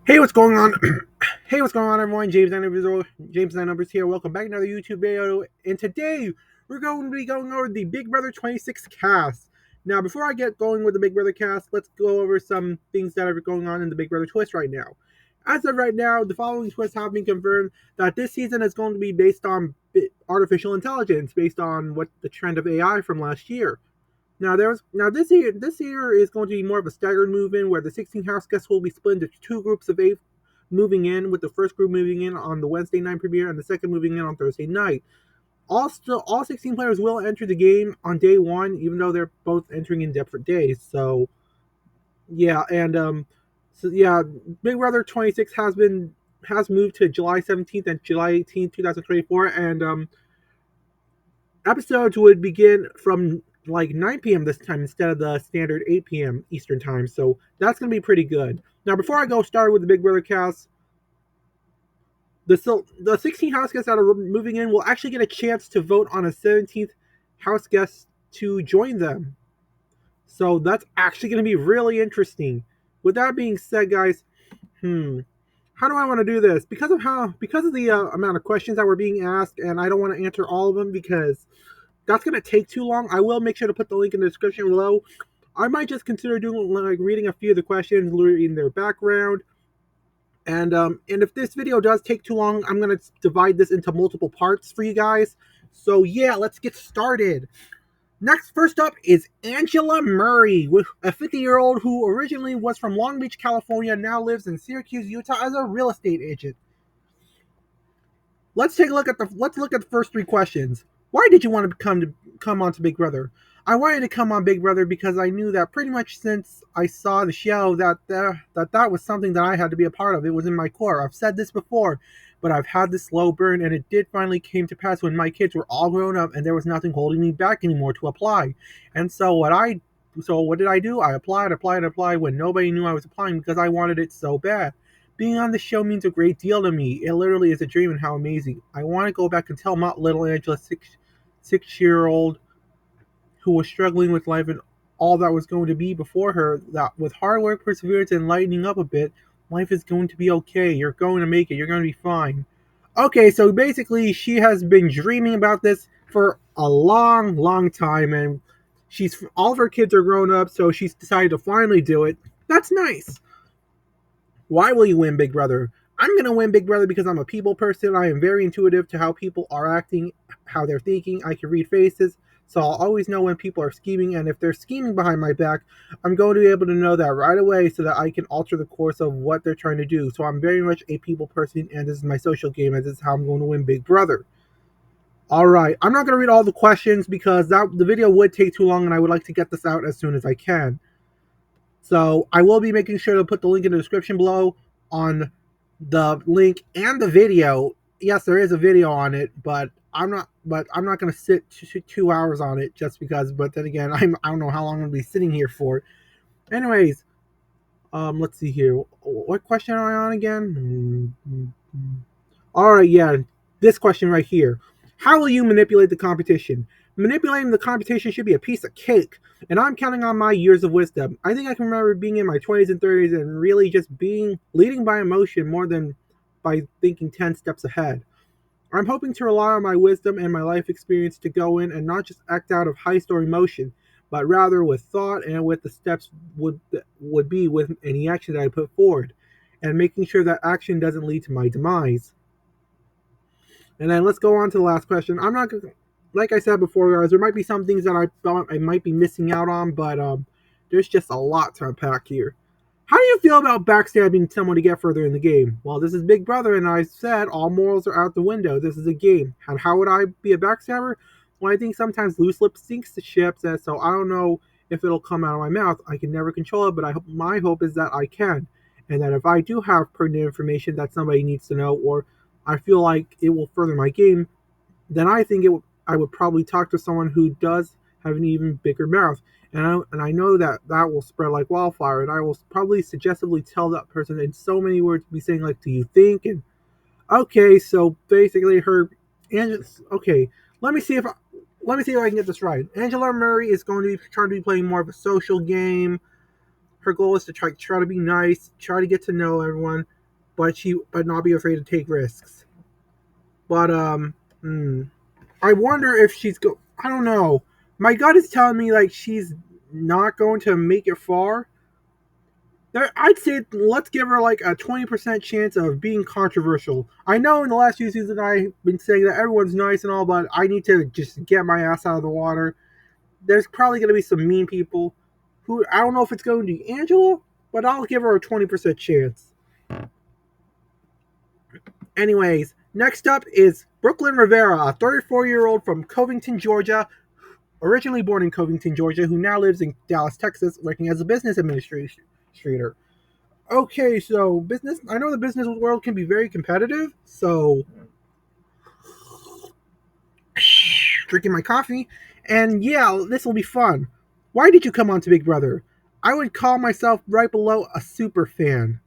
Hey, what's going on? Hey, what's going on, everyone? James9Numbers here. Welcome back to another YouTube video. And today, we're going to be going over the Big Brother 26 cast. Now, before I get going with the Big Brother cast, let's go over some things that are going on in the Big Brother twist right now. As of right now, the following twists have been confirmed that this season is going to be based on artificial intelligence, based on what the trend of AI from last year. Now this year is going to be more of a staggered move-in where the 16 house guests will be split into two groups of 8 moving in, with the first group moving in on the Wednesday night premiere and the second moving in on Thursday night. All 16 players will enter the game on day 1, even though they're both entering in different days. So yeah, Big Brother 26 has moved to July 17th and July 18th, 2024, and episodes would begin from like 9 p.m. this time instead of the standard 8 p.m. Eastern time. So that's going to be pretty good. Now, before I go start with the Big Brother cast, the 16 house guests that are moving in will actually get a chance to vote on a 17th house guest to join them. So that's actually going to be really interesting. With that being said, guys, how do I want to do this? Because of the amount of questions that were being asked, and I don't want to answer all of them because that's going to take too long. I will make sure to put the link in the description below. I might just consider doing like reading a few of the questions, reading their background, and if this video does take too long, I'm going to divide this into multiple parts for you guys. So yeah, let's get started. First up is Angela Murray, with a 50-year-old who originally was from Long Beach, California, now lives in Syracuse, Utah as a real estate agent. Let's look at the first 3 questions. Why did you want to come on to Big Brother? I wanted to come on Big Brother because I knew that pretty much since I saw the show that was something that I had to be a part of. It was in my core. I've said this before, but I've had this slow burn, and it did finally came to pass when my kids were all grown up and there was nothing holding me back anymore to apply. And so what did I do? I applied when nobody knew I was applying because I wanted it so bad. Being on the show means a great deal to me. It literally is a dream, and how amazing. I want to go back and tell little Angela, 6-year-old, who was struggling with life and all that was going to be before her, that with hard work, perseverance, and lightening up a bit, life is going to be okay. You're going to make it. You're going to be fine. Okay, so basically, she has been dreaming about this for a long, long time, and all of her kids are grown up, so she's decided to finally do it. That's nice. Why will you win Big Brother? I'm going to win Big Brother because I'm a people person. I am very intuitive to how people are acting, how they're thinking. I can read faces, so I'll always know when people are scheming, and if they're scheming behind my back, I'm going to be able to know that right away so that I can alter the course of what they're trying to do. So I'm very much a people person, and this is my social game, and this is how I'm going to win Big Brother. Alright, I'm not going to read all the questions because the video would take too long, and I would like to get this out as soon as I can. So I will be making sure to put the link in the description below on the link and the video. Yes, there is a video on it, but I'm not going to sit 2 hours on it just because. But then again, I don't know how long I'm going to be sitting here for. Anyways, let's see here. What question am I on again? All right, yeah, this question right here. How will you manipulate the competition? Manipulating the competition should be a piece of cake, and I'm counting on my years of wisdom. I think I can remember being in my 20s and 30s and really just leading by emotion more than by thinking 10 steps ahead. I'm hoping to rely on my wisdom and my life experience to go in and not just act out of heist or emotion, but rather with thought and with the steps would be with any action that I put forward, and making sure that action doesn't lead to my demise. And then let's go on to the last question. I'm not gonna, like I said before, guys, there might be some things that I thought I might be missing out on, but there's just a lot to unpack here. How do you feel about backstabbing someone to get further in the game? Well, this is Big Brother, and I said all morals are out the window. This is a game. And how would I be a backstabber? Well, I think sometimes loose lips sinks the ships, and so I don't know if it'll come out of my mouth. I can never control it, but my hope is that I can. And that if I do have pertinent information that somebody needs to know, or I feel like it will further my game, then I think I would probably talk to someone who does have an even bigger mouth. And I know that will spread like wildfire, and I will probably suggestively tell that person in so many words, be saying like, do you think? And okay, so basically okay, let me see if I can get this right. Angela Murray is going to be trying to be playing more of a social game. Her goal is to try to be nice, try to get to know everyone. but not be afraid to take risks. But I wonder if I don't know. My gut is telling me like she's not going to make it far. I'd say let's give her like a 20% chance of being controversial. I know in the last few seasons I've been saying that everyone's nice and all, but I need to just get my ass out of the water. There's probably going to be some mean people who I don't know if it's going to be Angela, but I'll give her a 20% chance. Anyways, next up is Brooklyn Rivera, a 34-year-old from Covington, Georgia, originally born in Covington, Georgia, who now lives in Dallas, Texas, working as a business administrator. Okay, so business. I know the business world can be very competitive, so drinking my coffee, and yeah, this will be fun. Why did you come on to Big Brother? I would call myself right below a super fan.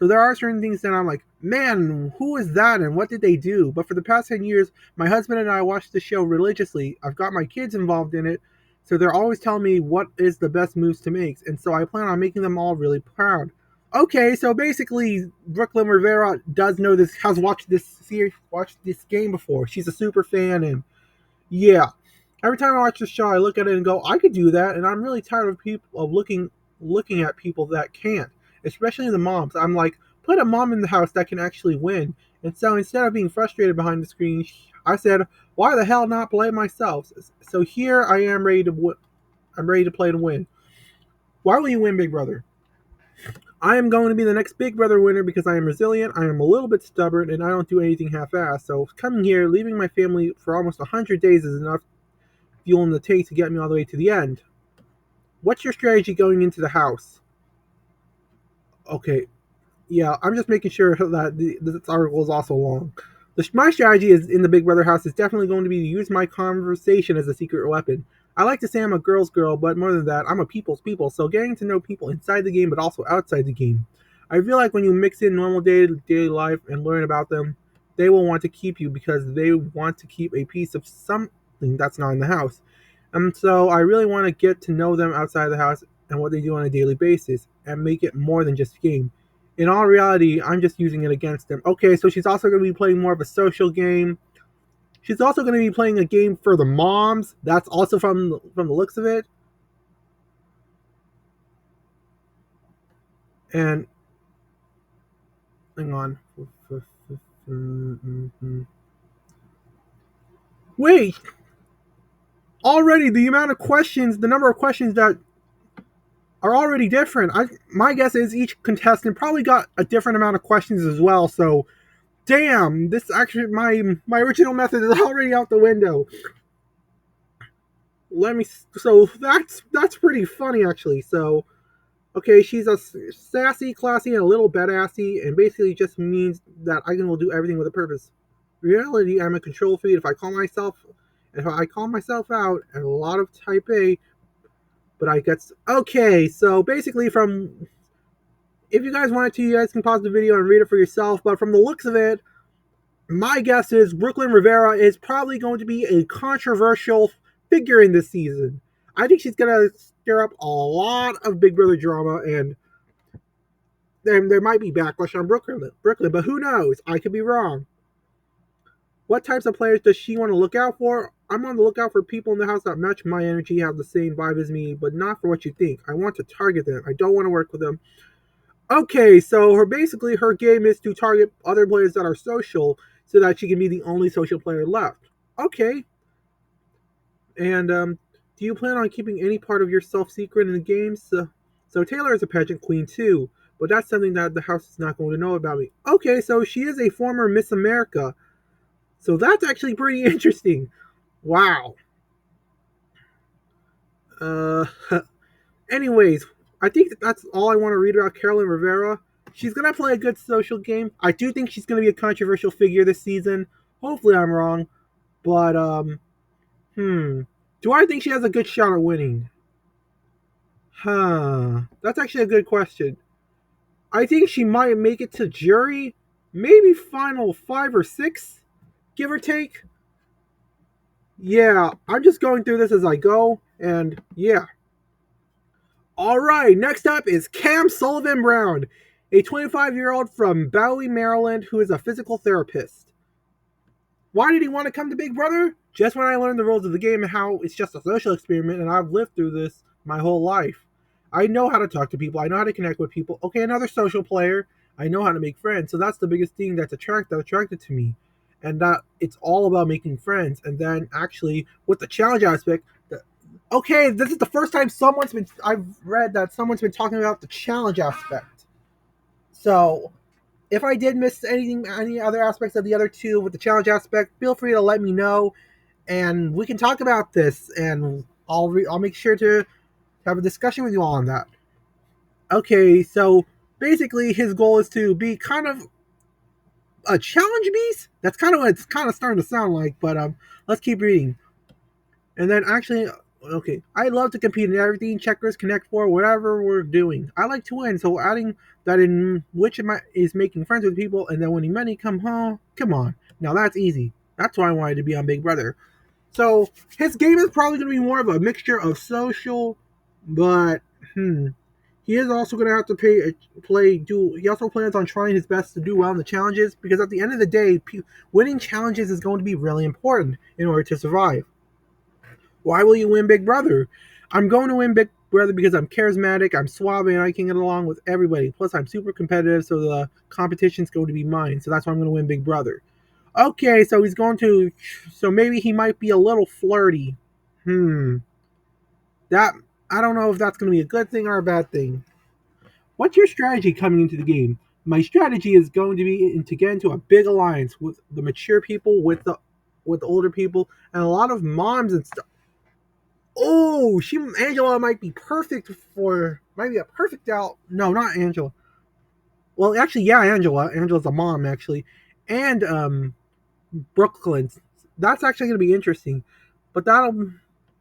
So there are certain things that I'm like, man, who is that and what did they do? But for the past 10 years, my husband and I watched the show religiously. I've got my kids involved in it, so they're always telling me what is the best moves to make, and so I plan on making them all really proud. Okay, so basically, Brooklyn Rivera does know this, has watched this series, watched this game before. She's a super fan, and yeah, every time I watch the show, I look at it and go, I could do that, and I'm really tired of people of looking at people that can't, especially the moms. I'm like, put a mom in the house that can actually win. And so instead of being frustrated behind the screen, I said, why the hell not play myself? So here I am ready to I'm ready to play to win. Why will you win, Big Brother? I am going to be the next Big Brother winner because I am resilient, I am a little bit stubborn, and I don't do anything half-assed. So coming here, leaving my family for almost 100 days is enough fuel in the tank to get me all the way to the end. What's your strategy going into the house? Okay, yeah, I'm just making sure that this article is also long. My strategy is in the Big Brother house is definitely going to be to use my conversation as a secret weapon. I like to say I'm a girl's girl, but more than that, I'm a people's people. So getting to know people inside the game, but also outside the game. I feel like when you mix in normal daily life and learn about them, they will want to keep you because they want to keep a piece of something that's not in the house. And so I really want to get to know them outside the house and what they do on a daily basis and make it more than just a game. In all reality, I'm just using it against them. Okay, so she's also going to be playing more of a social game. She's also going to be playing a game for the moms. That's also from the looks of it. And hang on. Wait, already the amount of questions, the number of questions that are already different. My guess is each contestant probably got a different amount of questions as well. So, damn, this actually my original method is already out the window. Let me. So that's pretty funny actually. So, okay, she's a sassy, classy, and a little badassy, and basically just means that I will do everything with a purpose. In reality, I'm a control freak. If I call myself out, and a lot of type A, but I get okay. So basically, from if you guys wanted to, you guys can pause the video and read it for yourself. But from the looks of it, my guess is Brooklyn Rivera is probably going to be a controversial figure in this season. I think she's going to stir up a lot of Big Brother drama, and there might be backlash on Brooklyn, but who knows? I could be wrong. What types of players does she want to look out for? I'm on the lookout for people in the house that match my energy, have the same vibe as me, but not for what you think. I want to target them. I don't want to work with them. Okay, so her game is to target other players that are social so that she can be the only social player left. Okay. And do you plan on keeping any part of yourself secret in the games? So Taylor is a pageant queen too, but that's something that the house is not going to know about me. Okay, so she is a former Miss America. So that's actually pretty interesting. Wow. Uh Anyways, I think that's all I want to read about Carolyn Rivera. She's going to play a good social game. I do think she's going to be a controversial figure this season. Hopefully I'm wrong. But, do I think she has a good shot at winning? That's actually a good question. I think she might make it to jury. Maybe final 5 or 6, give or take. Yeah, I'm just going through this as I go. And yeah. All right, next up is Cam Sullivan Brown. A 25-year-old from Bowie, Maryland, who is a physical therapist. Why did he want to come to Big Brother? Just when I learned the rules of the game and how it's just a social experiment, and I've lived through this my whole life. I know how to talk to people. I know how to connect with people. Okay, another social player. I know how to make friends. So that's the biggest thing that attracted to me, and that it's all about making friends. And then actually with the challenge aspect, okay, this is the first time I've read that someone's been talking about the challenge aspect. So if I did miss any other aspects of the other two with the challenge aspect, feel free to let me know, and we can talk about this, and I'll make sure to have a discussion with you all on that. Okay, so basically, his goal is to be kind of a challenge beast. That's kind of what it's kind of starting to sound like, but let's keep reading. And then actually, okay, I love to compete in everything, checkers, connect four, whatever we're doing. I like to win, so adding that in which is making friends with people and then winning money, come home, come on. Now that's easy. That's why I wanted to be on Big Brother. So his game is probably going to be more of a mixture of social, but he is also going to have to play. Do he also plans on trying his best to do well in the challenges because at the end of the day, winning challenges is going to be really important in order to survive. Why will you win Big Brother? I'm going to win Big Brother because I'm charismatic, I'm suave, and I can get along with everybody. Plus, I'm super competitive, so the competition's going to be mine. So that's why I'm going to win Big Brother. Okay, so he's going to. So maybe he might be a little flirty. That. I don't know if that's going to be a good thing or a bad thing. What's your strategy coming into the game? My strategy is going to be to get into a big alliance with the mature people, with the older people, and a lot of moms and stuff. Oh, Angela might be perfect for might be a perfect out. No, not Angela. Well, actually, yeah, Angela. Angela's a mom actually, and Brooklyn. That's actually going to be interesting, but that'll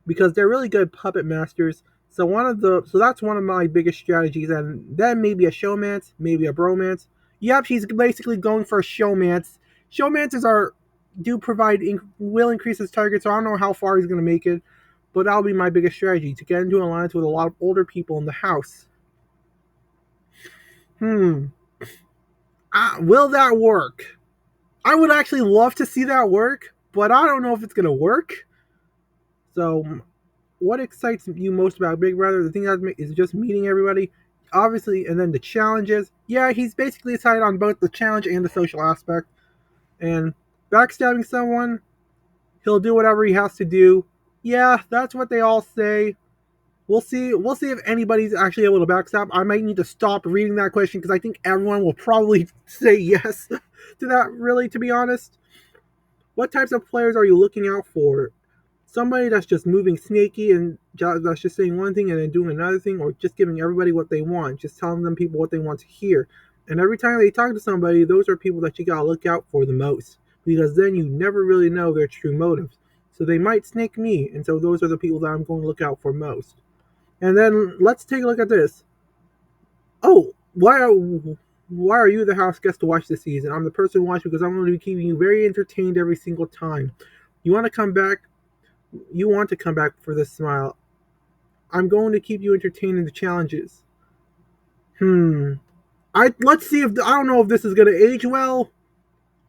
because they're really good puppet masters. So that's one of my biggest strategies, and then maybe a showmance, maybe a bromance. Yep, she's basically going for a showmance. Showmances are do provide will increase his target, so I don't know how far he's going to make it, but that'll be my biggest strategy to get into an alliance with a lot of older people in the house. Hmm. Will that work? I would actually love to see that work, but I don't know if it's going to work. So, what excites you most about Big Brother? The thing that is just meeting everybody, obviously, and then the challenges. Yeah, he's basically excited on both the challenge and the social aspect. And backstabbing someone, he'll do whatever he has to do. Yeah, that's what they all say. We'll see. We'll see if anybody's actually able to backstab. I might need to stop reading that question because I think everyone will probably say yes to that. Really, to be honest, what types of players are you looking out for? Somebody that's just moving snaky and that's just saying one thing and then doing another thing, or just giving everybody what they want, just telling them people what they want to hear. And every time they talk to somebody, those are people that you gotta look out for the most because then you never really know their true motives. So they might snake me, and so those are the people that I'm going to look out for most. And then let's take a look at this. Oh, why are you the house guest to watch this season? I'm the person to watch because I'm going to be keeping you very entertained every single time. You want to come back? You want to come back for this smile. I'm going to keep you entertained in the challenges. Hmm. Let's see if I don't know if this is going to age well.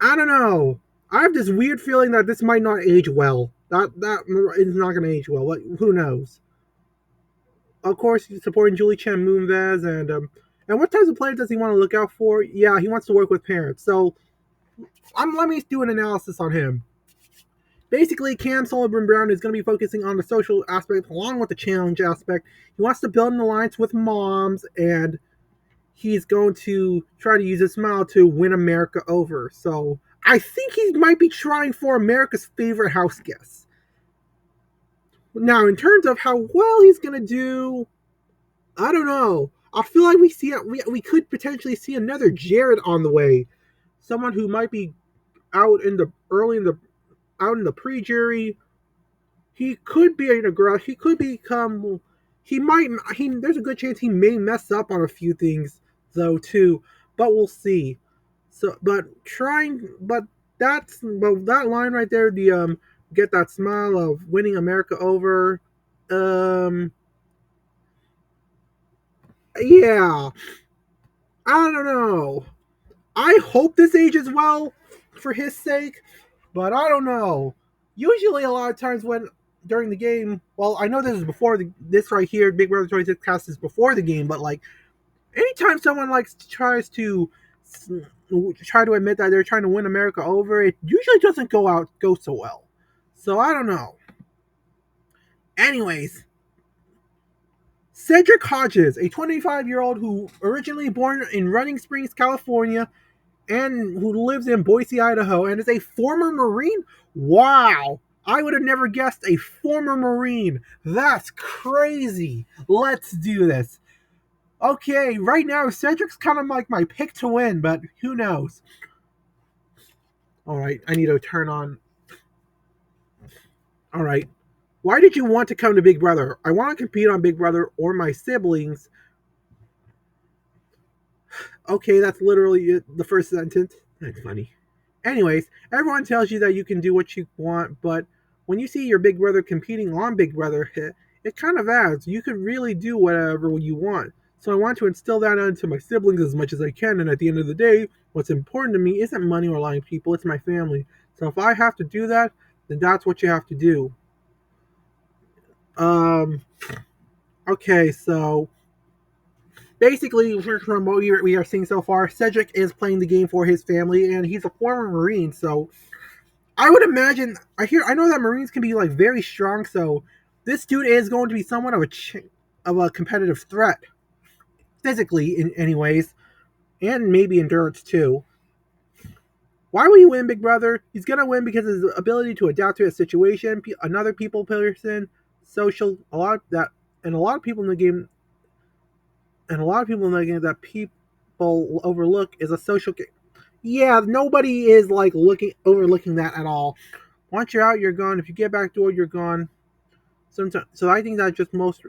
I don't know. I have this weird feeling that this might not age well. That is not going to age well. Who knows? Of course, he's supporting Julie Chen Moonves and what types of players does he want to look out for? Yeah, he wants to work with parents. So let me do an analysis on him. Basically, Cam Sullivan Brown is going to be focusing on the social aspect along with the challenge aspect. He wants to build an alliance with moms, and he's going to try to use his smile to win America over. So I think he might be trying for America's favorite house guest. Now, in terms of how well he's going to do, I don't know. I feel like we could potentially see another Jared on the way. Someone who might be out in the early in the out in the pre-jury. He could be an aggressor. He could become. He might. He There's a good chance he may mess up on a few things though too, but we'll see. But that line right there, the get that smile of winning America over. Um, yeah, I don't know. I hope this ages well for his sake, but I don't know. Usually, a lot of times when during the game, well, I know this is before this right here, Big Brother 26 cast is before the game, but like anytime someone like tries to try to admit that they're trying to win America over, it usually doesn't go so well. So I don't know. Anyways, Cedric Hodges, a 25-year-old who originally born in Running Springs, California, and who lives in Boise, Idaho, and is a former Marine. Wow, I would have never guessed a former Marine. That's crazy. Let's do this. Okay, right now Cedric's kind of like my pick to win, but who knows? All right, I need to turn on. All right. Why did you want to come to Big Brother? I want to compete on Big Brother or my siblings. Okay, that's literally the first sentence. That's funny. Anyways, everyone tells you that you can do what you want, but when you see your big brother competing on Big Brother, it kind of adds. You could really do whatever you want. So I want to instill that into my siblings as much as I can, and at the end of the day, what's important to me isn't money or lying people, it's my family. So if I have to do that, then that's what you have to do. Um, okay, so basically, from what we are seeing so far, Cedric is playing the game for his family, and he's a former Marine, so I would imagine. I know that Marines can be like very strong, so this dude is going to be somewhat of a competitive threat physically, in anyways, and maybe endurance too. Why will he win, Big Brother? He's gonna win because of his ability to adapt to a situation, another people person, social, a lot of that, and a lot of people in the game, and a lot of people in the game that people overlook is a social game. Yeah, nobody is like overlooking that at all. Once you're out, you're gone. If you get back door, you're gone. Sometimes, so I think that just most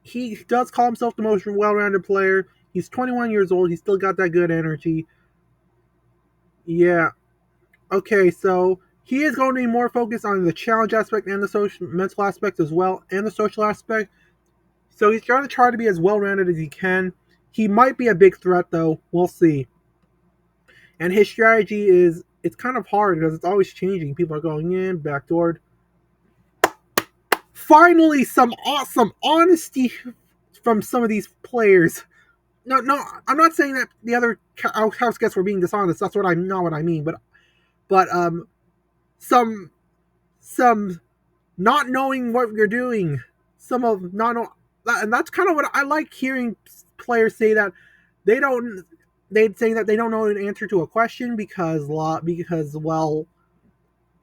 he does call himself the most well-rounded player. He's 21 years old. He's still got that good energy. Yeah. Okay, so he is going to be more focused on the challenge aspect and the social mental aspect as well, and the social aspect. So he's going to try to be as well-rounded as he can. He might be a big threat, though. We'll see. And his strategy is it's kind of hard because it's always changing. People are going in, backdoored. Finally, some awesome honesty from some of these players. No, I'm not saying that the other house guests were being dishonest. That's what I'm not what I mean. But some some not knowing what you're doing. Some of not know, and that's kind of what I like hearing players say that they don't. They'd say that they don't know an answer to a question because well,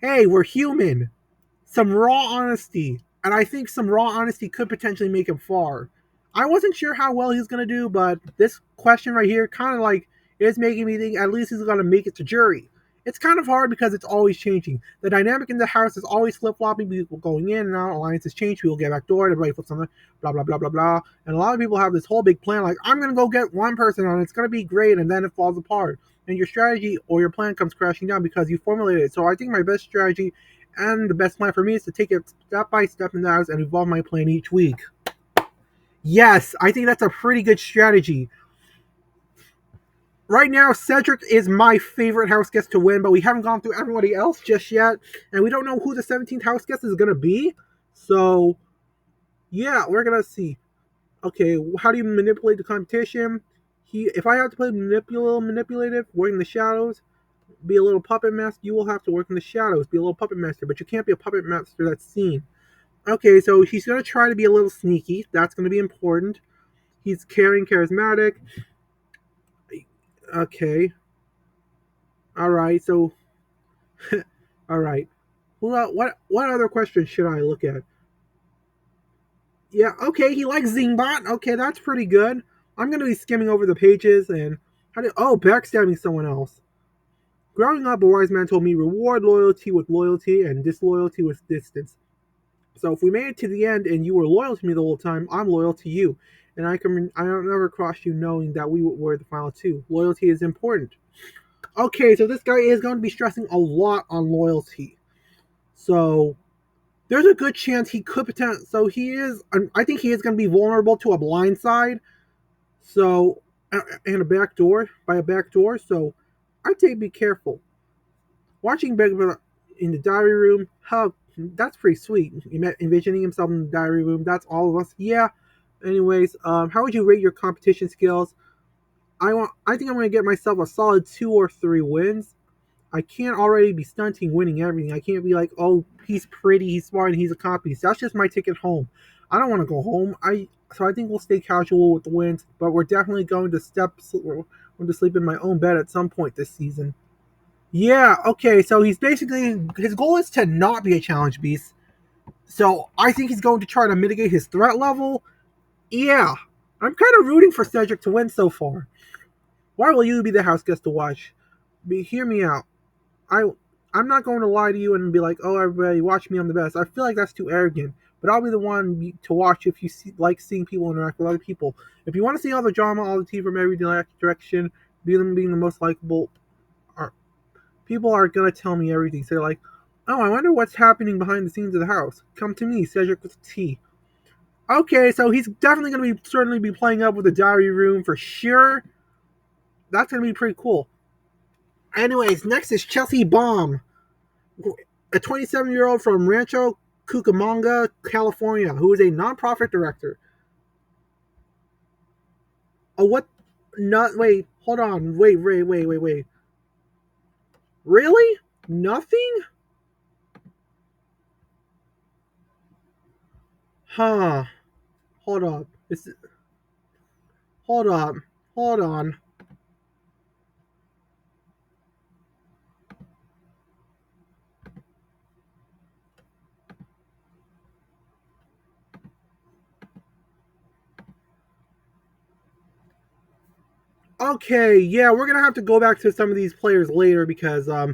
hey, we're human. Some raw honesty, and I think some raw honesty could potentially make him far. I wasn't sure how well he's gonna do, but this question right here kind of like is making me think at least he's gonna make it to jury. It's kind of hard because it's always changing. The dynamic in the house is always flip flopping. People going in and out. Alliances change. People get back door. Everybody flips on the blah blah blah blah blah. And a lot of people have this whole big plan like I'm gonna go get one person on. It's gonna be great, and then it falls apart. And your strategy or your plan comes crashing down because you formulated it. So I think my best strategy and the best plan for me is to take it step by step in the house and evolve my plan each week. Yes, I think that's a pretty good strategy. Right now, Cedric is my favorite house guest to win, but we haven't gone through everybody else just yet, and we don't know who the 17th house guest is going to be. So, yeah, we're going to see. Okay, how do you manipulate the competition? If I have to play manipulative, work in the shadows, be a little puppet master, you will have to work in the shadows, be a little puppet master, but you can't be a puppet master that's seen. Okay, so he's going to try to be a little sneaky. That's going to be important. He's caring, charismatic. Okay. All right. So, all right. What other questions should I look at? Yeah. Okay. He likes Zingbot. Okay, that's pretty good. I'm going to be skimming over the pages and backstabbing someone else. Growing up, a wise man told me reward loyalty with loyalty and disloyalty with distance. So if we made it to the end and you were loyal to me the whole time, I'm loyal to you. And I don't never cross you knowing that we were the final two. Loyalty is important. Okay, so this guy is going to be stressing a lot on loyalty. So there's a good chance he could potentially. So he is. I think he is going to be vulnerable to a blind side. So and a back door by a back door. So I'd say be careful. Watching Big Brother in the diary room, how that's pretty sweet. Envisioning himself in the diary room, that's all of us. Yeah. Anyways, how would you rate your competition skills? I think I'm gonna get myself a solid 2 or 3 wins. I can't already be stunting winning everything. I can't be like, oh, he's pretty, he's smart, and he's a copy. So that's just my ticket home. I don't want to go home. I think we'll stay casual with the wins, but we're definitely going to we're going to sleep in my own bed at some point this season. Yeah, okay, so he's basically his goal is to not be a challenge beast. So I think he's going to try to mitigate his threat level. Yeah. I'm kind of rooting for Cedric to win so far. Why will you be the house guest to watch? Hear me out. I I'm not going to lie to you and be like, oh, everybody, watch me, I'm the best. I feel like that's too arrogant. But I'll be the one to watch if you like seeing people interact with other people. If you want to see all the drama, all the tea from every direction, being the most likable, people are gonna tell me everything. So they're like, oh, I wonder what's happening behind the scenes of the house. Come to me, Cedric with tea. Okay, so he's definitely gonna be certainly be playing up with the diary room for sure. That's gonna be pretty cool. Anyways, next is Chelsea Baum, a 27-year-old from Rancho Cucamonga, California, who is a nonprofit director. Oh, what? Not wait. Hold on. Wait. Really? Nothing? Huh. Hold up. Hold up. Hold on. Okay, yeah, we're gonna have to go back to some of these players later because I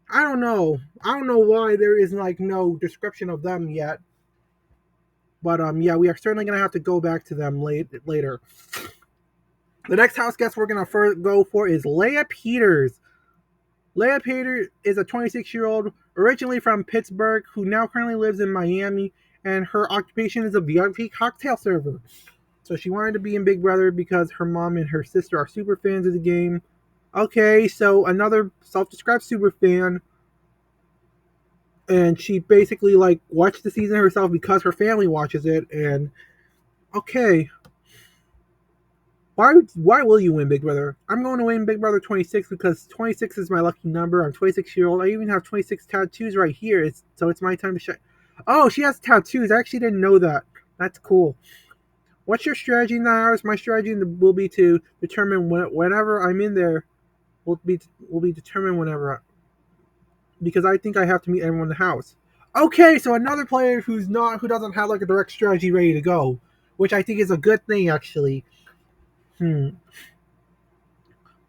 don't know. I don't know why there is like no description of them yet. But yeah, we are certainly gonna have to go back to them later. The next house guest we're gonna first go for is Leah Peters. Leah Peters is a 26-year-old originally from Pittsburgh who now currently lives in Miami, and her occupation is a VIP cocktail server. So she wanted to be in Big Brother because her mom and her sister are super fans of the game. Okay, so another self-described super fan, and she basically like watched the season herself because her family watches it. And okay, why will you win Big Brother? I'm going to win Big Brother 26 because 26 is my lucky number. I'm 26-year-old. I even have 26 tattoos right here. It's my time to shine. Oh, she has tattoos. I actually didn't know that. That's cool. What's your strategy in the house? My strategy will be to determine whenever I'm in there. Will be determined whenever because I think I have to meet everyone in the house. Okay, so another player who doesn't have like a direct strategy ready to go, which I think is a good thing actually. Hmm.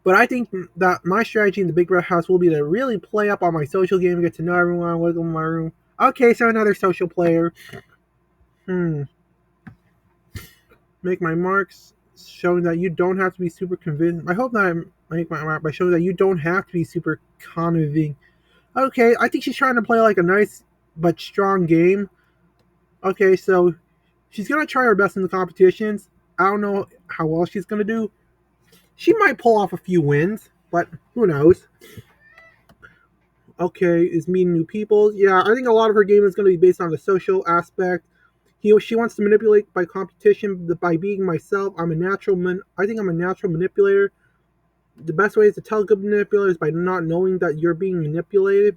But I think that my strategy in the Big Red House will be to really play up on my social game, get to know everyone, wiggle in my room. Okay, so another social player. Hmm. Make my marks, showing that you don't have to be super convinced. I hope that I make my mark by showing that you don't have to be super convincing. Okay, I think she's trying to play like a nice but strong game. Okay, so she's gonna try her best in the competitions. I don't know how well she's gonna do. She might pull off a few wins, but who knows? Okay, is meeting new people. Yeah, I think a lot of her game is going to be based on the social aspect. She wants to manipulate by competition by being myself. I think I'm a natural manipulator. The best way is to tell good manipulators by not knowing that you're being manipulated.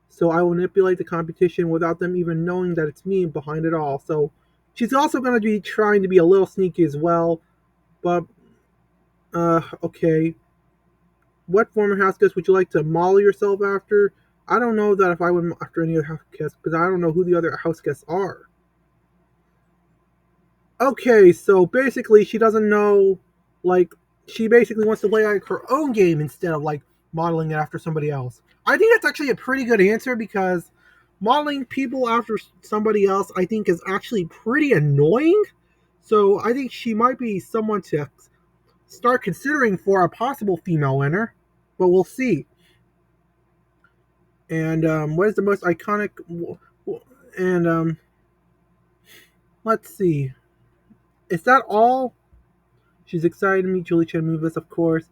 So I will manipulate the competition without them even knowing that it's me behind it all. So she's also going to be trying to be a little sneaky as well. But okay, what former house guest would you like to model yourself after? I don't know that if I would after any other house guests because I don't know who the other house guests are. Okay, so basically she doesn't know, like, she basically wants to play like her own game instead of like modeling it after somebody else. I think that's actually a pretty good answer because modeling people after somebody else I think is actually pretty annoying. So I think she might be someone to start considering for a possible female winner, but we'll see. And what is the most iconic? And let's see. Is that all? She's excited to meet Julie Chen Moveless, of course.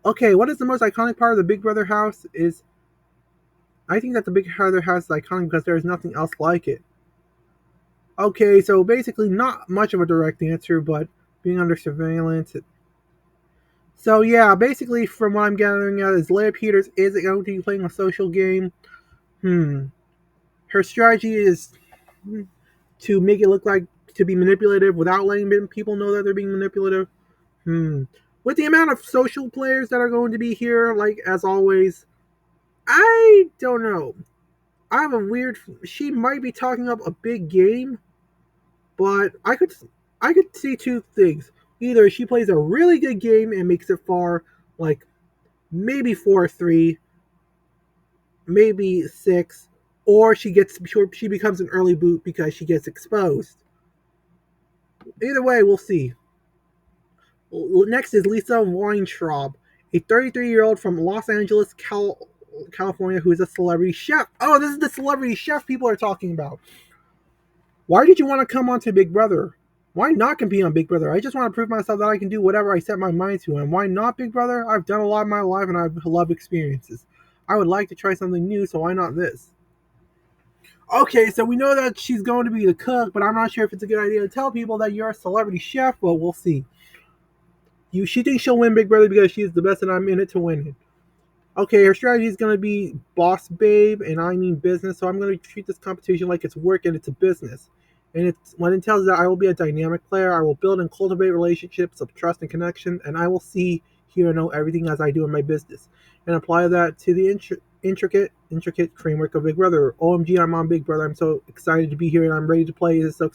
Okay, what is the most iconic part of the Big Brother house? Is I think that the Big Brother house is iconic because there is nothing else like it. Okay, so basically not much of a direct answer, but being under surveillance. So yeah, basically from what I'm gathering out is Leia Peters is going to be playing a social game. Hmm. Her strategy is to make it look like to be manipulative without letting people know that they're being manipulative. Hmm. With the amount of social players that are going to be here, like as always, I don't know. I have a weird. She might be talking up a big game, but I could see two things. Either she plays a really good game and makes it far, like maybe 4-3, maybe 6, or she becomes an early boot because she gets exposed. Either way, we'll see. Next is Lisa Weintraub, a 33-year-old from Los Angeles, California, who is a celebrity chef. Oh, this is the celebrity chef people are talking about. Why did you want to come onto Big Brother? Why not compete on Big Brother? I just want to prove myself that I can do whatever I set my mind to. And why not Big Brother? I've done a lot in my life and I love experiences. I would like to try something new, so why not this? Okay, so we know that she's going to be the cook, but I'm not sure if it's a good idea to tell people that you're a celebrity chef. Well, we'll see. She thinks she'll win Big Brother because she's the best, and I'm in it to win it. Okay, her strategy is going to be boss babe, and I mean business. So I'm going to treat this competition like it's work and it's a business. And it's when it tells that I will be a dynamic player, I will build and cultivate relationships of trust and connection, and I will see, hear, and know everything as I do in my business, and apply that to the intricate framework of Big Brother. OMG, I'm on Big Brother. I'm so excited to be here, and I'm ready to play. This so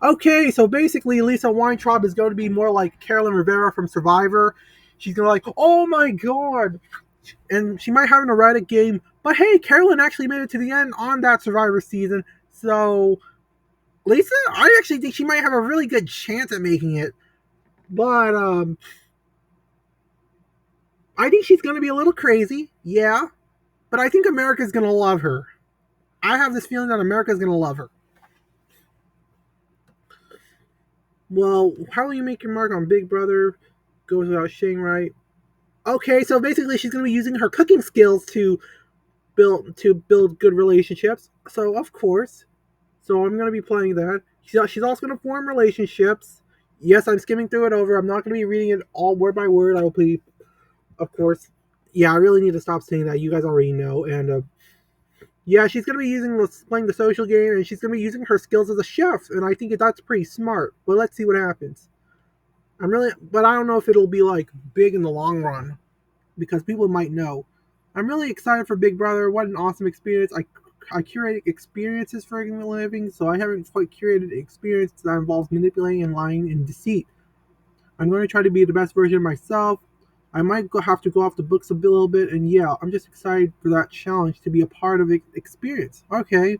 okay. So basically, Lisa Weintraub is going to be more like Carolyn Rivera from Survivor. She's gonna like, oh my god, and she might have an erratic game. But hey, Carolyn actually made it to the end on that Survivor season. So Lisa, I actually think she might have a really good chance at making it. But I think she's going to be a little crazy, yeah. But I think America's going to love her. I have this feeling that America's going to love her. Well, how will you make your mark on Big Brother? Goes without saying, right? Okay, so basically she's going to be using her cooking skills to build good relationships. So of course, so I'm going to be playing that. She's also going to form relationships. Yes, I'm skimming through it over. I'm not going to be reading it all word by word. I will be, of course. Yeah, I really need to stop saying that. You guys already know. And yeah, she's going to be playing the social game, and she's going to be using her skills as a chef. And I think that's pretty smart. But let's see what happens. But I don't know if it'll be like big in the long run because people might know. I'm really excited for Big Brother. What an awesome experience! I curate experiences for a living, so I haven't quite curated an experience that involves manipulating and lying and deceit. I'm going to try to be the best version of myself. I might have to go off the books a little bit, and yeah, I'm just excited for that challenge to be a part of the experience. Okay.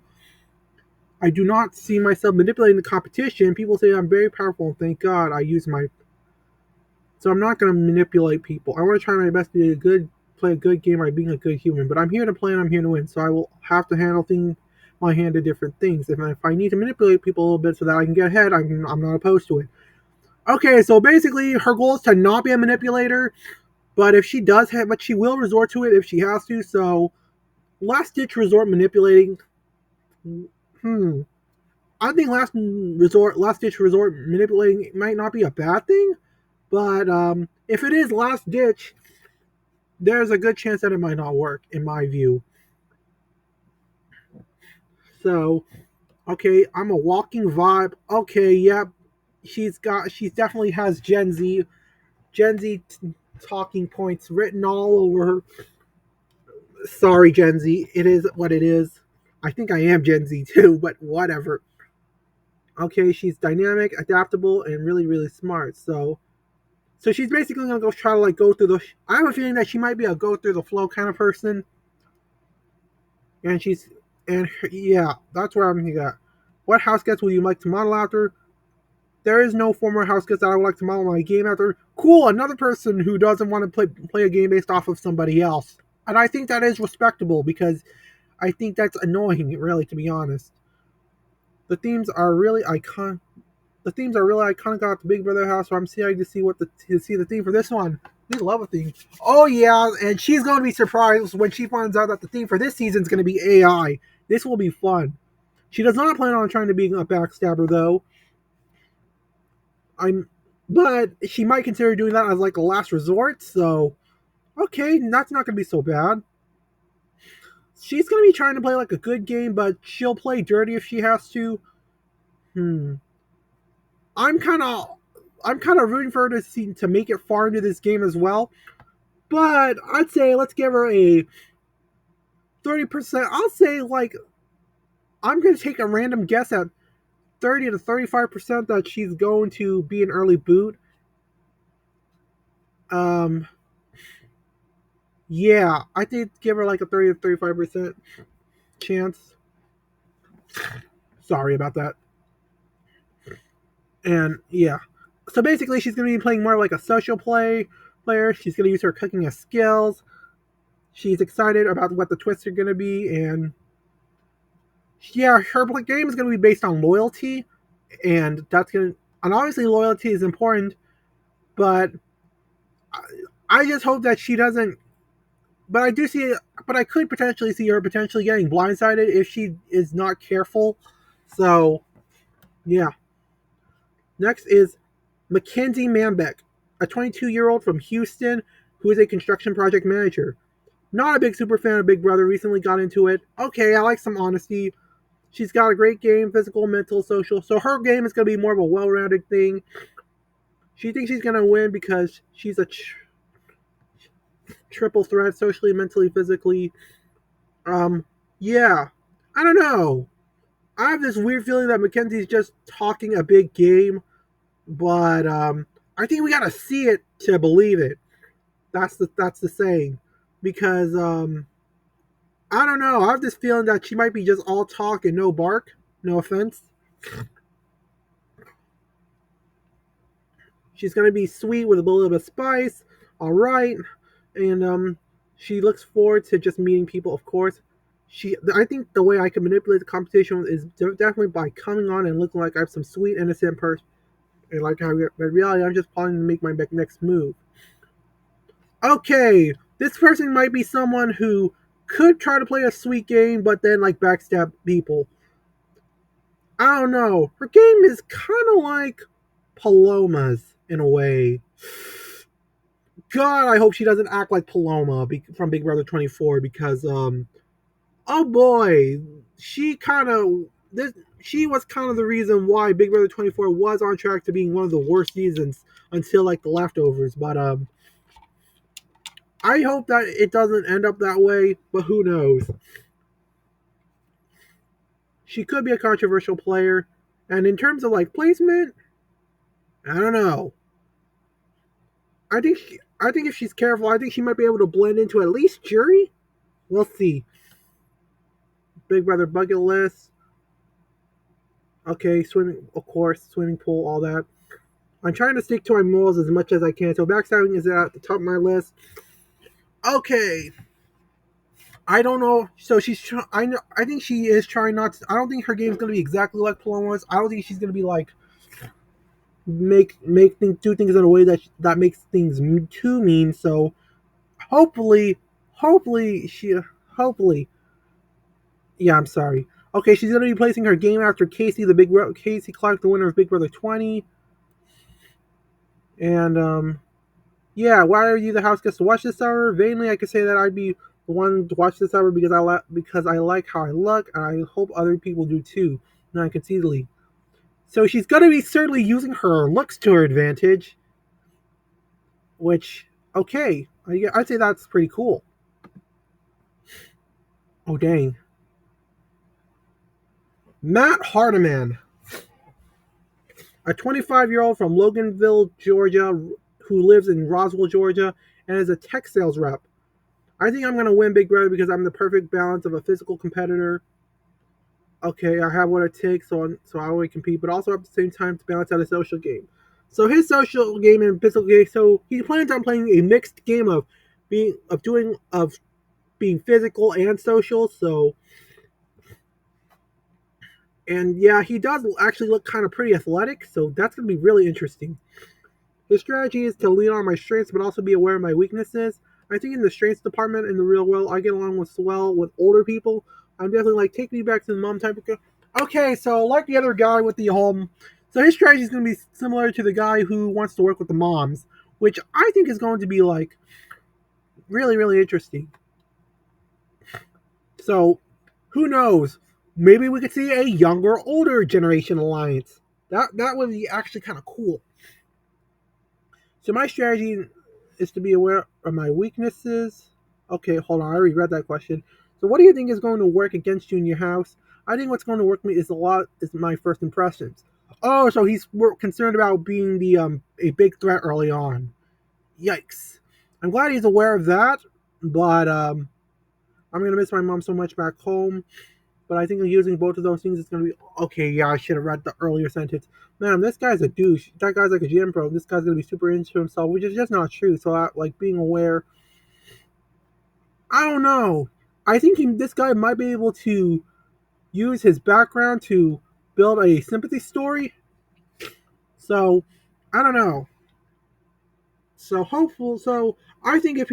I do not see myself manipulating the competition. People say I'm very powerful, and thank God I use my. So I'm not going to manipulate people. I want to try my best to play a good game by being a good human. But I'm here to play and I'm here to win. So I will have to handle my hand to different things. If I need to manipulate people a little bit so that I can get ahead, I'm not opposed to it. Okay, so basically her goal is to not be a manipulator. But if she does have, but she will resort to it if she has to. So last ditch resort manipulating. Hmm. I think last ditch resort manipulating might not be a bad thing. But if it is last ditch, there's a good chance that it might not work, in my view. So, okay, I'm a walking vibe. Okay, yep. She definitely has Gen Z talking points written all over her. Sorry, Gen Z. It is what it is. I think I am Gen Z too, but whatever. Okay, she's dynamic, adaptable, and really, really smart. So she's basically gonna go try to like go through the. I have a feeling that she might be a go through the flow kind of person, and yeah, that's where I'm thinking at. What house guest would you like to model after? There is no former house guest that I would like to model my game after. Cool, another person who doesn't want to play a game based off of somebody else, and I think that is respectable because I think that's annoying, really, to be honest. The themes are really iconic. the themes are really iconic at the Big Brother house, so I'm excited to see the theme for this one. We love a theme. Oh yeah, and she's going to be surprised when she finds out that the theme for this season is going to be AI. This will be fun. She does not plan on trying to be a backstabber though. I'm, but she might consider doing that as like a last resort. So okay, that's not going to be so bad. She's going to be trying to play like a good game, but she'll play dirty if she has to. Hmm. I'm kind of I'm kind of rooting for her to make it far into this game as well. But I'd say let's give her a 30%. I'll say like I'm going to take a random guess at 30 to 35% that she's going to be an early boot. Um, yeah, I think give her like a 30 to 35% chance. Sorry about that. And yeah, so basically she's going to be playing more like a social player. She's going to use her cooking as skills. She's excited about what the twists are going to be, and yeah, her game is going to be based on loyalty, and obviously loyalty is important, but I just hope that she doesn't. But I do see, but I could potentially see her potentially getting blindsided if she is not careful. So yeah. Next is Mackenzie Manbeck, a 22-year-old from Houston who is a construction project manager. Not a big super fan of Big Brother, recently got into it. Okay, I like some honesty. She's got a great game, physical, mental, social. So her game is going to be more of a well-rounded thing. She thinks she's going to win because she's a triple threat, socially, mentally, physically. Um, yeah. I don't know. I have this weird feeling that Mackenzie's just talking a big game, but I think we gotta see it to believe it. That's the saying, because I don't know. I have this feeling that she might be just all talk and no bark. No offense. She's gonna be sweet with a little bit of spice. All right, and she looks forward to just meeting people. Of course, I think the way I can manipulate the competition is definitely by coming on and looking like I'm some sweet innocent person. And like how in reality, I'm just planning to make my next move. Okay, this person might be someone who could try to play a sweet game, but then like backstab people. I don't know. Her game is kind of like Paloma's in a way. God, I hope she doesn't act like Paloma from Big Brother 24 because oh boy, she kind of this she was kind of the reason why Big Brother 24 was on track to being one of the worst seasons until like the leftovers. But I hope that it doesn't end up that way, but who knows? She could be a controversial player, and in terms of like placement, I don't know. I think if she's careful, I think she might be able to blend into at least jury. We'll see. Big Brother bucket list. Okay, swimming, of course, swimming pool, all that. I'm trying to stick to my morals as much as I can. So backstabbing is at the top of my list. Okay, I don't know. So I know. I think she is trying not to. I don't think her game is going to be exactly like Paloma's. I don't think she's going to be like do things in a way that makes things too mean. So hopefully, hopefully she hopefully. Yeah, I'm sorry. Okay, she's going to be placing her game after Casey Clark, the winner of Big Brother 20, and yeah, why are you the house guest to watch this summer? Vainly, I could say that I'd be the one to watch this summer because I like how I look, and I hope other people do too. Not concededly. So she's gonna be certainly using her looks to her advantage, which okay, I'd say that's pretty cool. Oh dang, Matt Hardiman, a 25-year-old from Loganville, Georgia, who lives in Roswell, Georgia, and is a tech sales rep. I think I'm gonna win Big Brother because I'm the perfect balance of a physical competitor. Okay, I have what it takes, so I always compete, but also at the same time to balance out a social game. So his social game and physical game. So he plans on playing a mixed game of being physical and social. So And yeah, he does actually look kind of pretty athletic, so that's going to be really interesting. His strategy is to lean on my strengths, but also be aware of my weaknesses. I think in the strengths department in the real world, I get along with swell with older people. I'm definitely like, take me back to the mom type of guy. Okay, so like the other guy with the home, so his strategy is going to be similar to the guy who wants to work with the moms, which I think is going to be like really, really interesting. So, who knows? Maybe we could see a younger, older generation alliance. That would be actually kind of cool. So my strategy is to be aware of my weaknesses. Okay, hold on. I already read that question. So what do you think is going to work against you in your house? I think what's going to work me is my first impressions. Oh, so he's concerned about being the a big threat early on. Yikes! I'm glad he's aware of that, but I'm gonna miss my mom so much back home. But I think using both of those things is going to be okay. Yeah, I should have read the earlier sentence. Man, this guy's a douche. That guy's like a gym pro. This guy's going to be super into himself, which is just not true. So, like being aware, I don't know. I think this guy might be able to use his background to build a sympathy story. So, I don't know. So hopeful. So I think I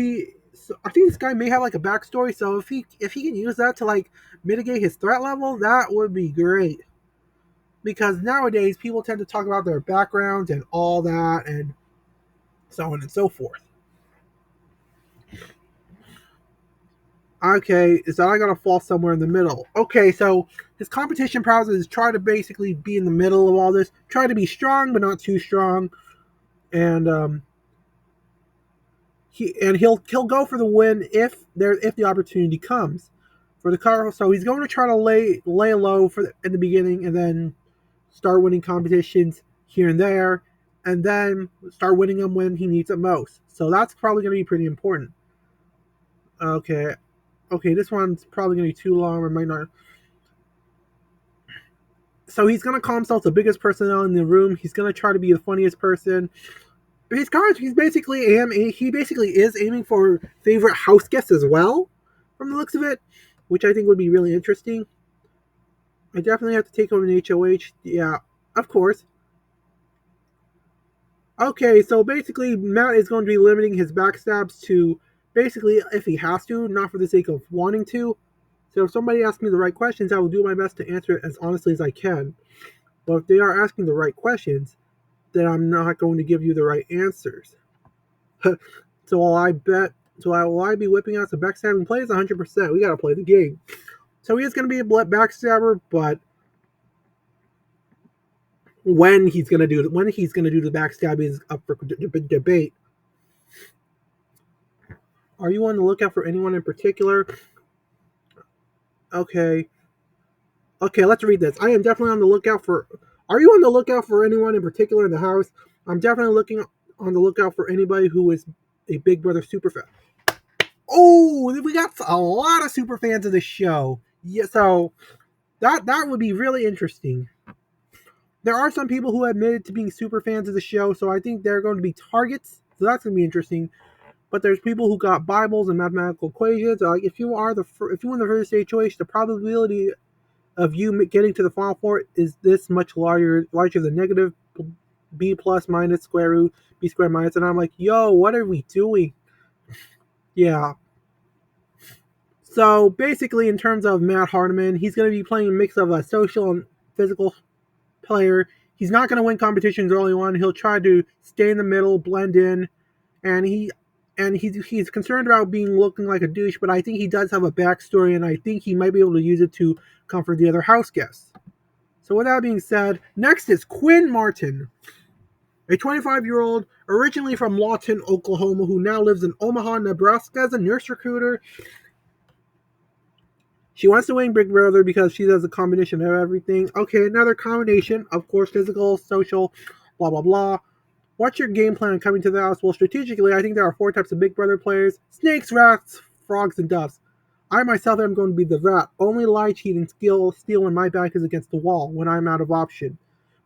think this guy may have like a backstory. So if he can use that to like mitigate his threat level, that would be great. Because nowadays people tend to talk about their backgrounds and all that and so on and so forth. Okay, so I gotta fall somewhere in the middle. Okay, so his competition prowess is try to basically be in the middle of all this, try to be strong but not too strong, and he'll go for the win if the opportunity comes for the car. So he's going to try to lay low in the beginning and then start winning competitions here and there, and then start winning them when he needs it most. So that's probably going to be pretty important. Okay, okay, this one's probably going to be too long or might not. So he's going to call himself the biggest personality in the room. He's going to try to be the funniest person. But he basically is aiming for favorite house guests as well, from the looks of it, which I think would be really interesting. I definitely have to take him an HOH. Yeah, of course. Okay, so basically, Matt is going to be limiting his backstabs to basically if he has to, not for the sake of wanting to. So if somebody asks me the right questions, I will do my best to answer it as honestly as I can. But if they are asking the right questions, then I'm not going to give you the right answers. So will I be whipping out some backstabbing plays? 100%. We gotta play the game. So he is going to be a backstabber, but when he's gonna do the backstabbing is up for debate. Are you on the lookout for anyone in particular? Okay. Okay, let's read this. I am definitely on the lookout for. Are you on the lookout for anyone in particular in the house? I'm definitely looking on the lookout for anybody who is a Big Brother super fan. Oh, we got a lot of super fans of this show. Yeah, so that would be really interesting. There are some people who admitted to being super fans of the show, so I think they're going to be targets. So that's going to be interesting. But there's people who got Bibles and mathematical equations. Like if you win the first HOH, the probability of you getting to the final four is this much larger than negative b plus minus square root b squared minus. And I'm like, yo, what are we doing? Yeah. So basically, in terms of Matt Hardiman, he's going to be playing a mix of a social and physical player. He's not going to win competitions early on. He'll try to stay in the middle, blend in, and he's concerned about being looking like a douche. But I think he does have a backstory, and I think he might be able to use it to comfort the other house guests. So with that being said, next is Quinn Martin, a 25-year-old originally from Lawton, Oklahoma, who now lives in Omaha, Nebraska as a nurse recruiter. She wants to win Big Brother because she does a combination of everything. Okay, another combination, of course, physical, social, blah, blah, blah. What's your game plan coming to the house? Well, strategically, I think there are 4 types of Big Brother players: snakes, rats, frogs, and doves. I myself am going to be the rat. Only lie, cheat, and steal when my back is against the wall, when I'm out of option.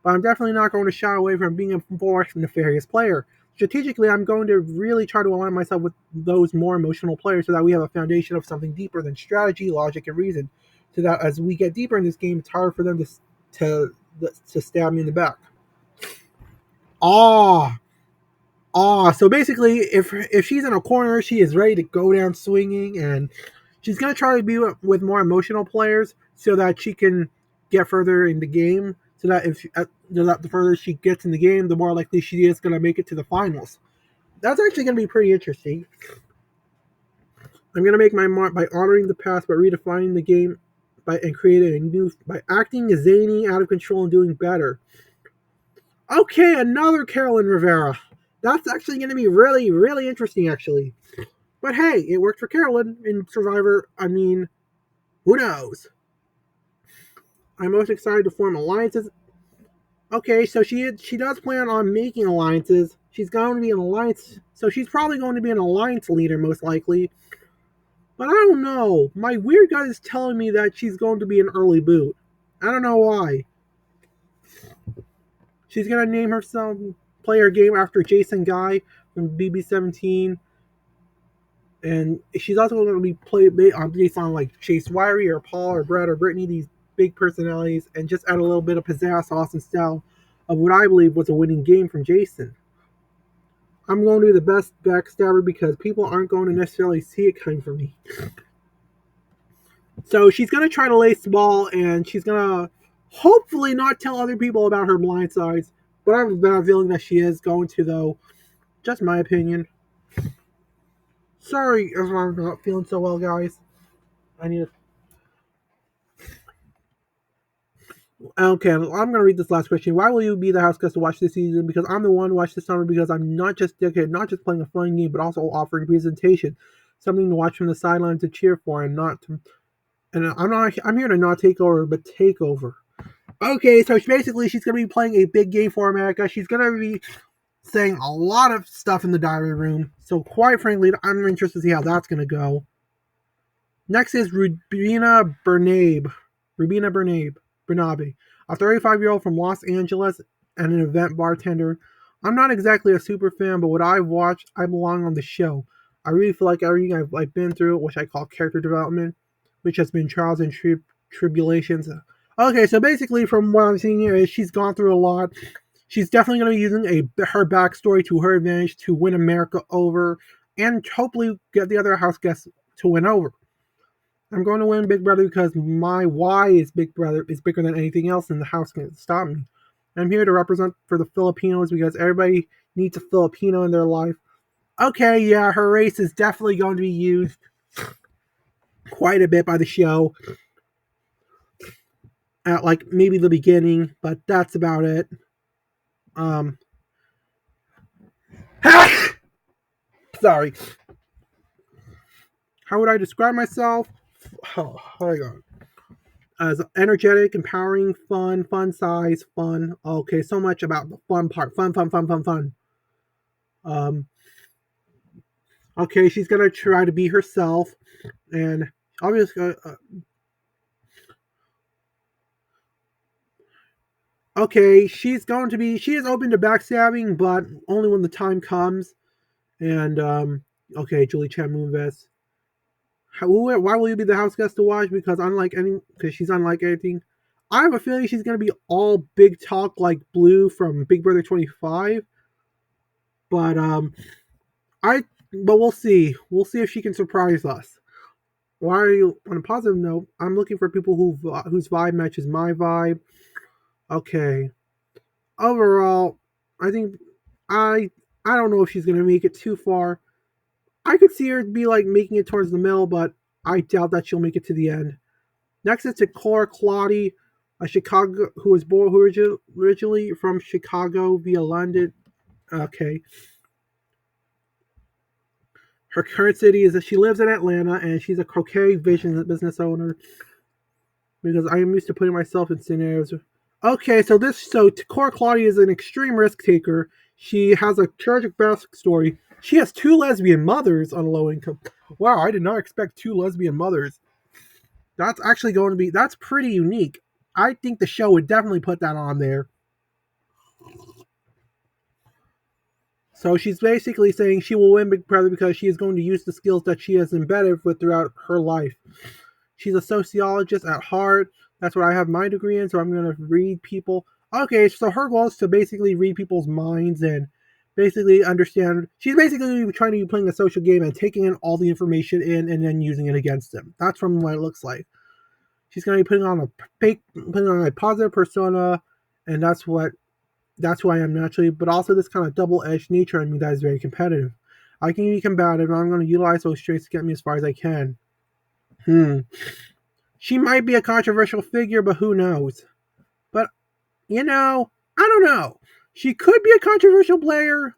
But I'm definitely not going to shy away from being a more nefarious player. Strategically, I'm going to really try to align myself with those more emotional players so that we have a foundation of something deeper than strategy, logic, and reason. So that as we get deeper in this game, it's harder for them to to to stab me in the back. Ah, so basically, if she's in a corner, she is ready to go down swinging, and she's gonna try to be with more emotional players so that she can get further in the game. So that the further she gets in the game, the more likely she is gonna make it to the finals. That's actually gonna be pretty interesting. I'm gonna make my mark by honoring the past, but redefining the game and creating a new by acting zany, out of control, and doing better. Okay, another Carolyn Rivera. That's actually going to be really, really interesting, actually. But hey, it worked for Carolyn in Survivor. I mean, who knows? I'm most excited to form alliances. Okay, so she does plan on making alliances. She's going to be an alliance, so she's probably going to be an alliance leader, most likely. But I don't know. My weird gut is telling me that she's going to be an early boot. I don't know why. She's gonna name herself, play her game after Jason Guy from BB17, and she's also going to be played based on like Chase Wyrie or Paul or Brett or Brittany, these big personalities, and just add a little bit of pizzazz, sauce, and style of what I believe was a winning game from Jason. I'm going to be the best backstabber because people aren't going to necessarily see it coming from me. So she's going to try to lace the ball, and she's going to hopefully not tell other people about her blind sides. But I have a bad feeling that she is going to, though. Just my opinion. Sorry if I'm not feeling so well, guys. I need to. Okay, I'm gonna read this last question. Why will you be the house guest to watch this season? Because I'm the one to watch this summer. Because I'm not just dedicated, not just playing a fun game, but also offering presentation, something to watch from the sidelines to cheer for, and not. To, and I'm not. I'm here to not take over, but take over. Okay, so basically, she's gonna be playing a big game for America. She's gonna be saying a lot of stuff in the diary room. So, quite frankly, I'm interested to see how that's gonna go. Next is Rubina Bernabe, a 35-year-old from Los Angeles and an event bartender. I'm not exactly a super fan, but what I've watched, I belong on the show. I really feel like everything I've been through, which I call character development, which has been trials and tribulations. Okay, so basically, from what I'm seeing here, is she's gone through a lot. She's definitely going to be using her backstory to her advantage to win America over, and hopefully get the other house guests to win over. I'm going to win Big Brother because my why is Big Brother is bigger than anything else, and the house can stop me. I'm here to represent for the Filipinos because everybody needs a Filipino in their life. Okay, yeah, her race is definitely going to be used quite a bit by the show at like maybe the beginning, but that's about it. Um, sorry. How would I describe myself? Oh, hold on. As energetic, empowering, fun size, fun. Okay, so much about the fun part. Fun. Um, okay, she's gonna try to be herself, and obviously, okay, she is open to backstabbing, but only when the time comes. And okay, Julie Chan Moonves. Why will you be the house guest to watch? Because she's unlike anything. I have a feeling she's gonna be all big talk like Blue from Big Brother 25. But I but we'll see. We'll see if she can surprise us. Why are you on a positive note? I'm looking for people whose vibe matches my vibe. Okay. Overall, I think I I don't know if she's gonna make it too far. I could see her be like making it towards the middle, but I doubt that she'll make it to the end. Next is to Cora Claudia, a Chicago who was born originally from Chicago via London. Okay. Her current city is that she lives in Atlanta and she's a croquet vision business owner because I am used to putting myself in scenarios. Okay, so Cora Claudia is an extreme risk taker. She has a tragic backstory. She has two lesbian mothers on low income. Wow, I did not expect two lesbian mothers. That's actually going to be that's pretty unique. I think the show would definitely put that on there. So she's basically saying she will win Big Brother because she is going to use the skills that she has embedded with throughout her life. She's a sociologist at heart, That's what I have my degree in, so I'm going to read people. Okay, so her goal is to basically read people's minds and basically understand. She's basically trying to be playing a social game and taking in all the information in and then using it against them. That's from what it looks like. She's going to be putting on a positive persona, and that's who I am naturally. But also this kind of double-edged nature in me that is very competitive. I can be combative, and I'm going to utilize those traits to get me as far as I can. Hmm. She might be a controversial figure, but who knows? But I don't know. She could be a controversial player.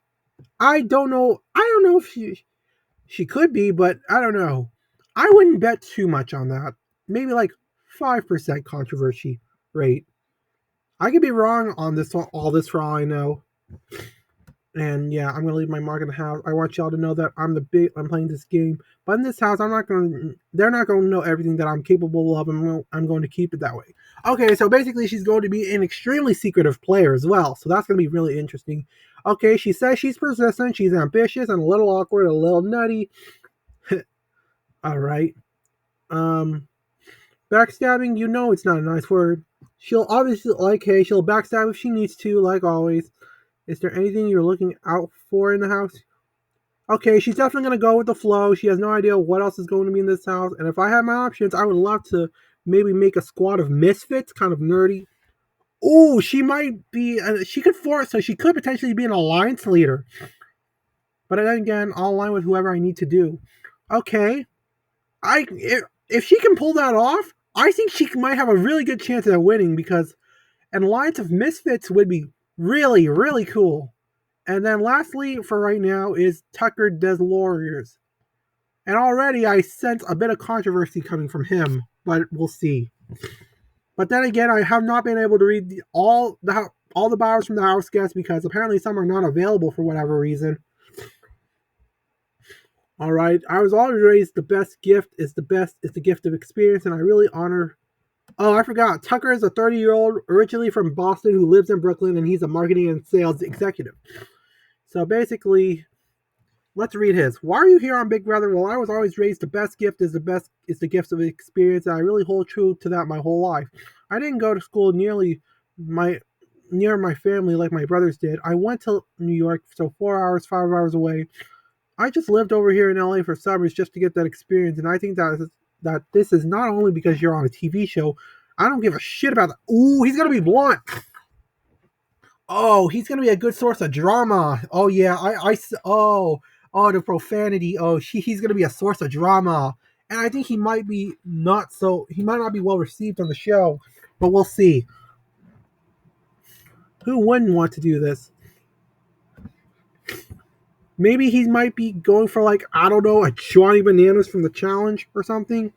I don't know. I don't know if she could be, but I don't know. I wouldn't bet too much on that. Maybe like 5% controversy rate. I could be wrong on this all this for all I know. And yeah, I'm gonna leave my mark in the house. I want y'all to know that I'm playing this game, but in this house, they're not gonna know everything that I'm capable of. I'm going to keep it that way. Okay, so basically, she's going to be an extremely secretive player as well. So that's gonna be really interesting. Okay, she says she's persistent, she's ambitious, and a little awkward, a little nutty. All right. Um, Backstabbing, it's not a nice word. She'll obviously she'll backstab if she needs to, like always. Is there anything you're looking out for in the house? Okay, she's definitely going to go with the flow. She has no idea what else is going to be in this house. And if I had my options, I would love to maybe make a squad of misfits, kind of nerdy. Oh, she might be, she could force, so she could potentially be an alliance leader. But then again, I'll align with whoever I need to do. Okay, if she can pull that off, I think she might have a really good chance at winning because an alliance of misfits would be really, really cool. And then lastly, for right now, is Tucker Desloriers. And already I sense a bit of controversy coming from him, but we'll see. But then again, I have not been able to read all the bios from the house guests because apparently some are not available for whatever reason. All right, I was always raised the best gift is the gift of experience, and I really honor. Oh, I forgot. Tucker is a 30-year-old originally from Boston who lives in Brooklyn, and he's a marketing and sales executive. So basically, let's read his. Why are you here on Big Brother? Well, I was always raised the best is the gift of experience, and I really hold true to that my whole life. I didn't go to school near my family like my brothers did. I went to New York, so 4 hours, 5 hours away. I just lived over here in LA for summers just to get that experience, and I think that this is not only because you're on a TV show. I don't give a shit about that. Ooh, he's gonna be blunt. Oh, he's gonna be a good source of drama. Oh yeah, the profanity. Oh, he's gonna be a source of drama, and I think he might not be well received on the show, but we'll see. Who wouldn't want to do this? Maybe he might be going for like I don't know a Johnny Bananas from the challenge or something.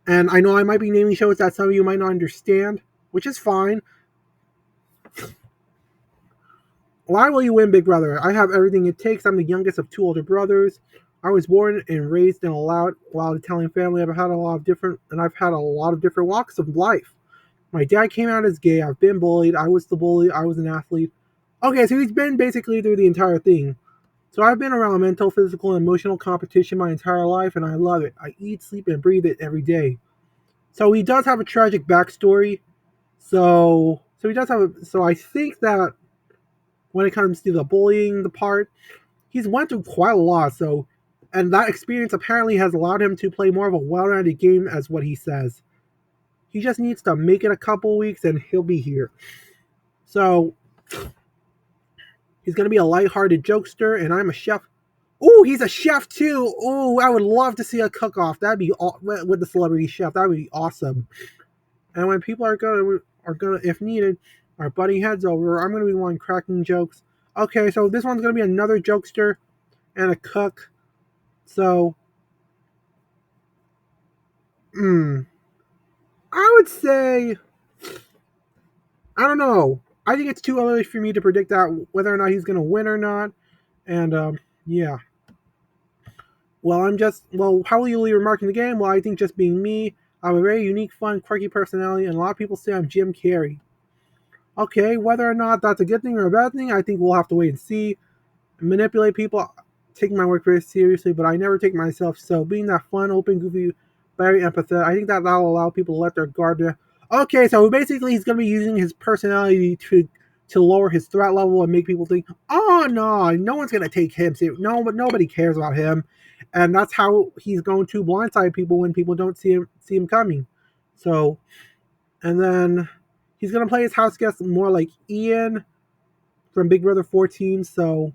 And I know I might be naming shows that some of you might not understand, which is fine. Why will you win, Big Brother? I have everything it takes. I'm the youngest of two older brothers. I was born and raised in a loud Italian family. I've had a lot of different walks of life. My dad came out as gay. I've been bullied. I was the bully. I was an athlete. Okay, so he's been basically through the entire thing. So I've been around mental, physical, and emotional competition my entire life, and I love it. I eat, sleep, and breathe it every day. So he does have a tragic backstory. So I think that when it comes to the bullying the part, he's went through quite a lot. So, and that experience apparently has allowed him to play more of a well-rounded game, as what he says. He just needs to make it a couple weeks, and he'll be here. So he's gonna be a lighthearted jokester, and I'm a chef. Ooh, he's a chef too. Ooh, I would love to see a cook-off. That'd be with the celebrity chef. That would be awesome. And when people are gonna, if needed, are butting heads over, I'm gonna be the one cracking jokes. Okay, so this one's gonna be another jokester and a cook. So, I would say, I don't know. I think it's too early for me to predict that whether or not he's gonna win or not. And yeah. How will you leave remarking the game? Well, I think just being me. I have a very unique, fun, quirky personality, and a lot of people say I'm Jim Carrey. Okay, whether or not that's a good thing or a bad thing, I think we'll have to wait and see. Manipulate people, taking my work very seriously, but I never take myself so. Being that fun, open, goofy, very empathetic, I think that'll allow people to let their guard down. Okay, so basically he's gonna be using his personality to lower his threat level and make people think, oh no, no one's gonna take him. No, but nobody cares about him, and that's how he's going to blindside people when people don't see him coming. So, and then he's gonna play his house guest more like Ian from Big Brother 14. So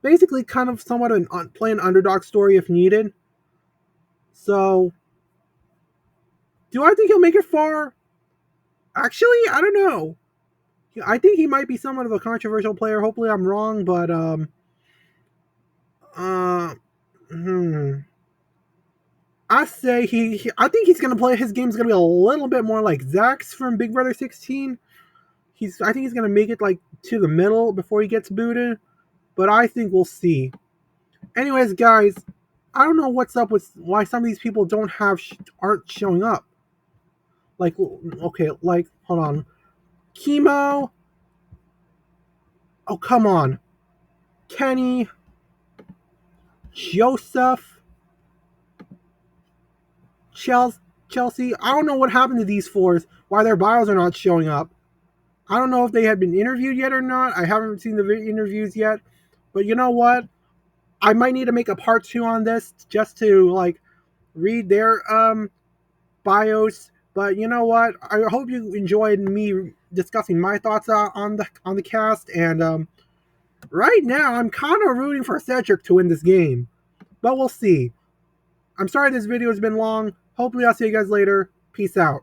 basically, kind of somewhat play an underdog story if needed. So, do I think he'll make it far? Actually, I don't know. I think he might be somewhat of a controversial player. Hopefully, I'm wrong, but uh, hmm. I say I think he's gonna play. His game's gonna be a little bit more like Zach's from Big Brother 16. I think he's gonna make it like to the middle before he gets booted, but I think we'll see. Anyways, guys, I don't know what's up with why some of these people aren't showing up. Like, okay, like hold on, Chemo. Oh come on, Kenny, Joseph, Chelsea. I don't know what happened to these fours. Why their bios are not showing up. I don't know if they had been interviewed yet or not. I haven't seen the interviews yet. But you know what? I might need to make a part 2 on this just to like read their bios. But you know what? I hope you enjoyed me discussing my thoughts on the cast. And right now, I'm kind of rooting for Cedric to win this game, but we'll see. I'm sorry this video has been long. Hopefully, I'll see you guys later. Peace out.